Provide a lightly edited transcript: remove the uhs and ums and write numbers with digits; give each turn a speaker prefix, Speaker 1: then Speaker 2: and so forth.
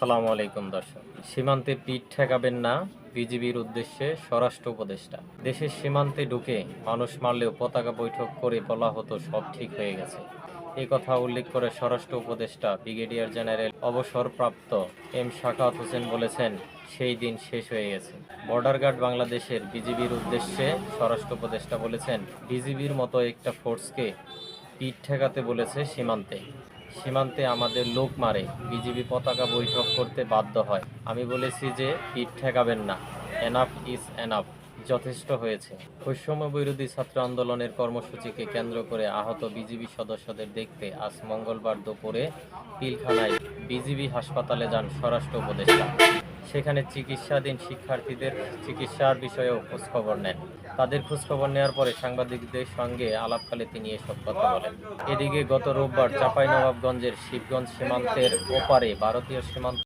Speaker 1: আসসালামু আলাইকুম দর্শক। সীমান্তে পিঠ ঠেকাবেন না, বিজিবির উদ্দেশ্যে স্বরাষ্ট্র উপদেষ্টা। দেশের সীমান্তে ঢুকে মানুষ মারলেও পতাকা বৈঠক করে বলা হতো সব ঠিক হয়ে গেছে। এই কথা উল্লেখ করে স্বরাষ্ট্র উপদেষ্টা ব্রিগেডিয়ার জেনারেল অবসরপ্রাপ্ত এম শাখাওয়াত হোসেন বলেছেন, সেই দিন শেষ হয়ে গেছে। বর্ডার গার্ড বাংলাদেশের বিজিবির উদ্দেশ্যে স্বরাষ্ট্র উপদেষ্টা বলেছেন, বিজিবির মতো একটা ফোর্সকে পিঠ ঠেকাতে বলেছে সীমান্তে। সীমান্তে আমাদের লোক মারে, বিজিবি পতাকা বৈঠক করতে বাধ্য হয়। আমি বলেছি যে পিঠ ঠেকাবেন না, এনাফ ইজ এনাফ, যথেষ্ট হয়েছে। বৈষম্য বিরোধী ছাত্র আন্দোলনের কর্মসূচিকে কেন্দ্র করে আহত বিজিবি সদস্যদের দেখতে আজ মঙ্গলবার দুপুরে পিলখানায় বিজিবি হাসপাতালে যান স্বরাষ্ট্র উপদেষ্টা। সেখানে চিকিৎসাধীন শিক্ষার্থীদের চিকিৎসার বিষয়েও খোঁজখবর নেন। তাদের খোঁজখবর নেওয়ার পরে সাংবাদিকদের সঙ্গে আলাপকালে তিনি এসব কথা বলেন। এদিকে গত রোববার চাঁপাইনবাবগঞ্জের শিবগঞ্জ সীমান্তের ওপারে ভারতীয় সীমান্ত